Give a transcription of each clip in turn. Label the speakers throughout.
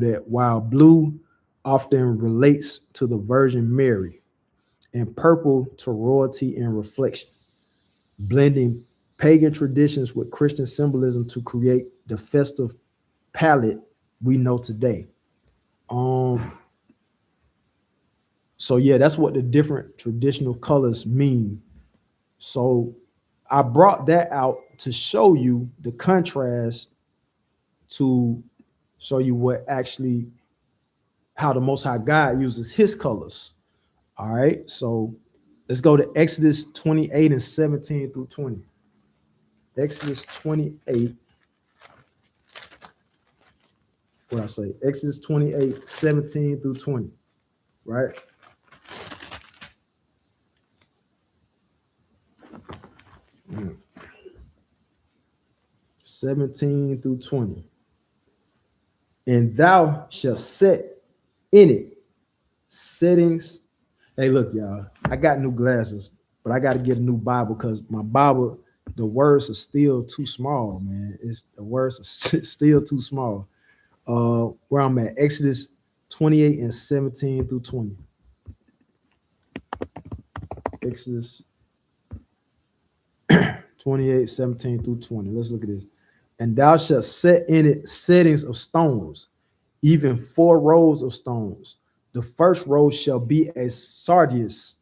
Speaker 1: that while blue often relates to the Virgin Mary and purple to royalty and reflection, blending pagan traditions with Christian symbolism to create the festive palette we know today. Um, so yeah, that's what the different traditional colors mean. So I brought that out to show you the contrast, to show you what actually how the Most High God uses His colors. All right, so let's go to Exodus 28 and 17 through 20. Exodus 28, what I say? Exodus 28, 17 through 20, right? 17 through 20. And thou shalt set in it settings. Hey, look, y'all, I got new glasses, but I got to get a new Bible because my Bible, the words are still too small, man. It's the words are still too small. Where I'm at, Exodus 28 and 17 through 20. Exodus 28, 17 through 20. Let's look at this. And thou shalt set in it settings of stones, even 4 rows of stones. The first row shall be a sardius,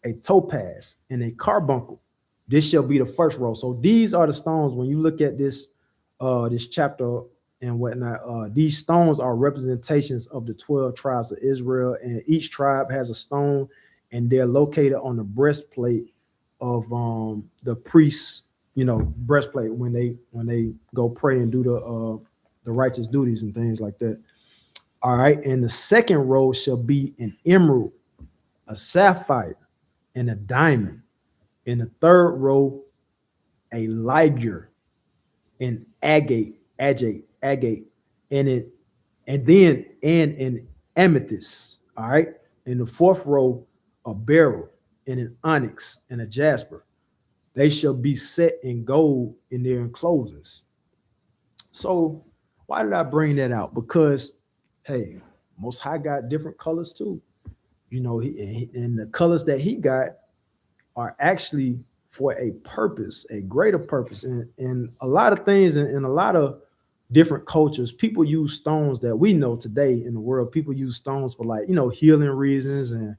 Speaker 1: a topaz, and a carbuncle. This shall be the first row. So these are the stones. When you look at this chapter and whatnot, these stones are representations of the 12 tribes of Israel, and each tribe has a stone, and they're located on the breastplate of the priests, breastplate when they go pray and do the righteous duties and things like that. All right, and the second row shall be an emerald, a sapphire, and a diamond. In the third row, a ligure, an agate, and it, and then and an amethyst. All right. In the fourth row, a beryl, and an onyx, and a jasper. They shall be set in gold in their enclosures. So why did I bring that out? Because hey, Most High got different colors too. And the colors that he got are actually for a purpose, a greater purpose. And a lot of things in a lot of different cultures, people use stones that we know today in the world. People use stones for like, healing reasons and,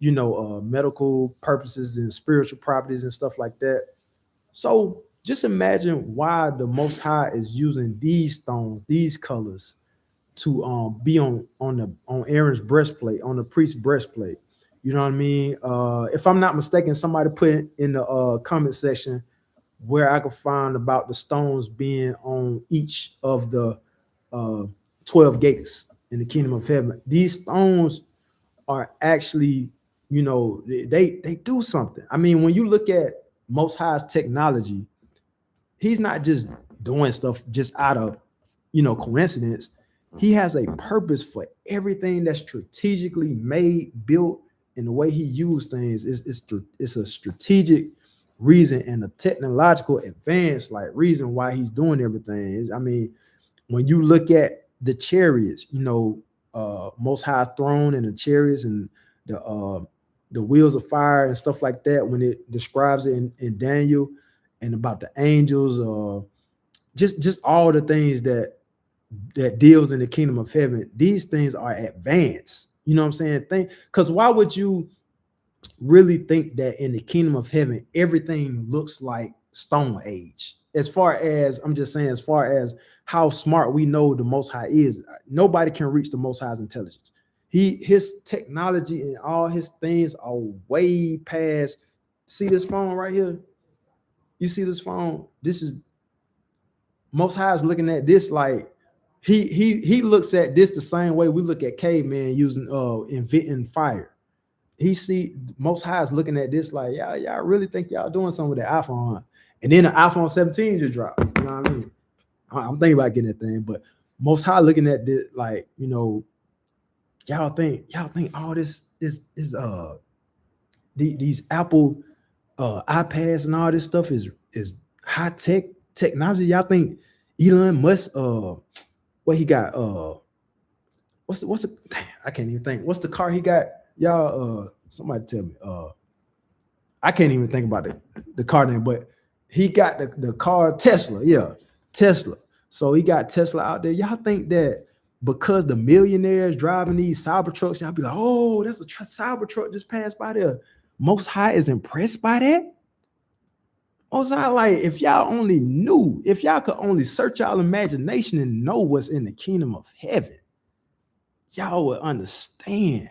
Speaker 1: medical purposes and spiritual properties and stuff like that. So just imagine why the Most High is using these stones, these colors to be on Aaron's breastplate, on the priest's breastplate. You know what I mean? If I'm not mistaken, somebody put in the comment section where I could find about the stones being on each of the uh, 12 gates in the kingdom of heaven. These stones are actually, they do something. I mean, when you look at Most High's technology, he's not just doing stuff just out of, coincidence. He has a purpose for everything that's strategically made, built, and the way he used things is a strategic reason and a technological advance like reason why he's doing everything. I mean, when you look at the chariots, Most High's throne and the chariots and the wheels of fire and stuff like that, when it describes it in Daniel and about the angels, just all the things that deals in the kingdom of heaven, these things are advanced. You know what I'm saying? Because why would you really think that in the kingdom of heaven everything looks like Stone Age? As far as I'm just saying, as far as how smart we know the Most High is, nobody can reach the Most High's intelligence. His technology and all his things are way past. See this phone right here? You see this phone? This is Most High is looking at this like he looks at this the same way we look at cavemen using inventing fire. He see Most High is looking at this like, y'all really think y'all doing something with the iPhone? And then the iPhone 17 just dropped. You know what I mean? I'm thinking about getting that thing, but Most High looking at this like, y'all think all this is these Apple iPads and all this stuff is high technology. Y'all think Elon Musk what he got what's the damn, I can't even think. What's the car he got? Y'all, somebody tell me. I can't even think about the car name, but he got the car Tesla. Yeah, Tesla. So he got Tesla out there. Y'all think that because the millionaires driving these cyber trucks, y'all be like, oh, that's a cyber truck just passed by there. Most High is impressed by that. Most High, like, if y'all only knew, if y'all could only search y'all imagination and know what's in the kingdom of heaven, y'all would understand.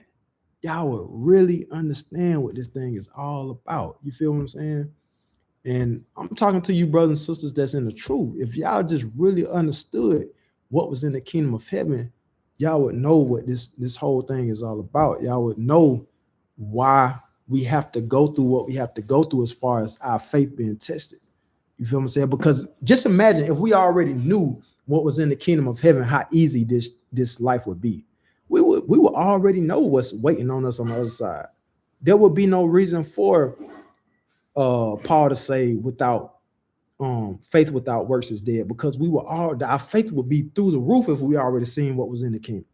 Speaker 1: Y'all would really understand what this thing is all about. You feel what I'm saying? And I'm talking to you, brothers and sisters, that's in the truth. If y'all just really understood what was in the kingdom of heaven, y'all would know what this whole thing is all about. Y'all would know why we have to go through what we have to go through as far as our faith being tested. You feel what I'm saying? Because just imagine if we already knew what was in the kingdom of heaven, how easy this life would be. We would already know what's waiting on us on the other side. There would be no reason for Paul to say without faith without works is dead, because we were all our faith would be through the roof if we already seen what was in the kingdom.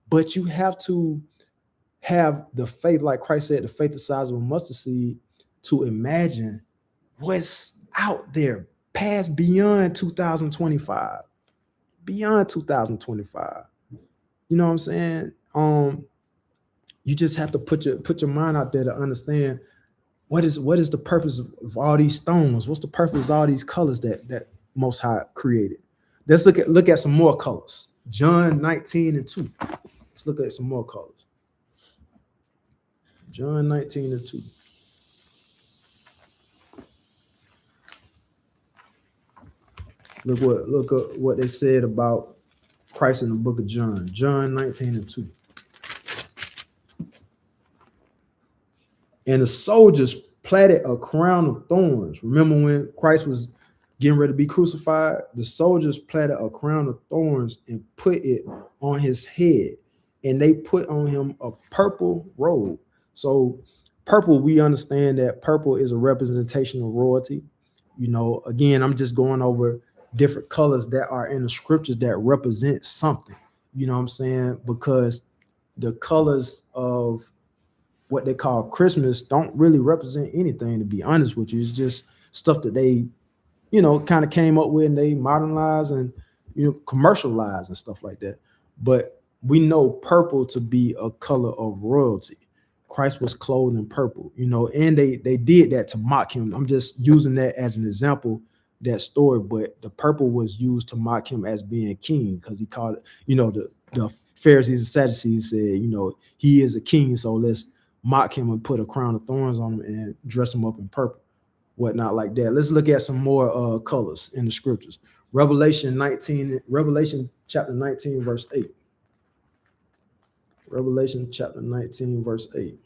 Speaker 1: But you have to have the faith, like Christ said, the faith the size of a mustard seed, to imagine what's out there past beyond 2025. Beyond 2025. You know what I'm saying? You just have to put your mind out there to understand what is the purpose of all these stones? What's the purpose of all these colors that Most High created? Let's look at some more colors. John 19:2. Let's look at some more colors. John 19:2. Look at what they said about Christ in the book of John. John 19:2. And the soldiers platted a crown of thorns. Remember when Christ was getting ready to be crucified? The soldiers platted a crown of thorns and put it on his head. And they put on him a purple robe. So purple, we understand that purple is a representation of royalty. You know, again, I'm just going over different colors that are in the scriptures that represent something. You know what I'm saying? Because the colors of what they call Christmas don't really represent anything, to be honest with you. It's just stuff that they, kind of came up with and they modernized and, commercialized and stuff like that. But we know purple to be a color of royalty. Christ was clothed in purple, and they did that to mock him. I'm just using that as an example, that story, but the purple was used to mock him as being king, because he called it, the Pharisees and Sadducees said, he is a king, so let's mock him and put a crown of thorns on him and dress him up in purple, whatnot like that. Let's look at some more colors in the scriptures. Revelation chapter 19, verse 8. Revelation chapter 19, verse 8.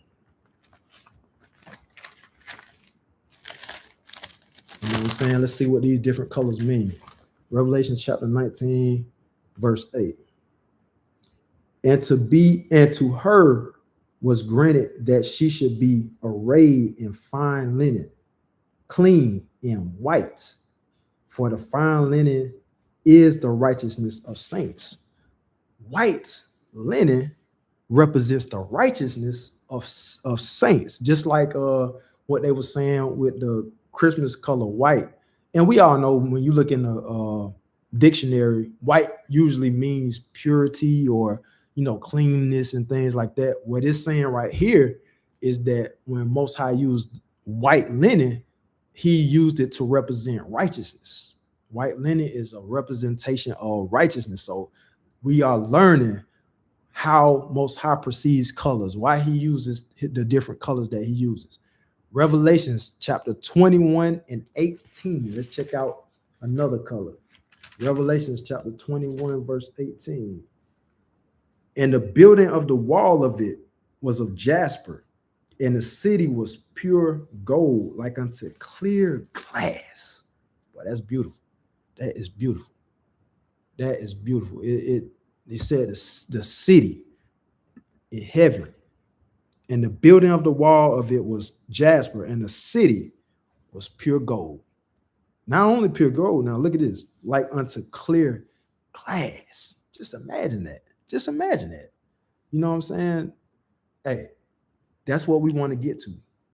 Speaker 1: You know what I'm saying? Let's see what these different colors mean. Revelation chapter 19, verse 8. And to her was granted that she should be arrayed in fine linen, clean and white, for the fine linen is the righteousness of saints. White linen represents the righteousness of saints, just like what they were saying with the Christmas color white. And we all know, when you look in the dictionary, white usually means purity or cleanness and things like that. What it's saying right here is that when Most High used white linen, he used it to represent righteousness. White linen is a representation of righteousness. So we are learning how Most High perceives colors, why he uses the different colors that he uses. Revelations chapter 21 and 18. Let's check out another color. Revelations chapter 21, verse 18. And the building of the wall of it was of jasper, and the city was pure gold, like unto clear glass. Boy, that's beautiful. That is beautiful. That is beautiful. It said the city in heaven, and the building of the wall of it was jasper, and the city was pure gold. Not only pure gold, now look at this, like unto clear glass. Just imagine that. Just imagine that. You know what I'm saying? Hey, that's what we want to get to.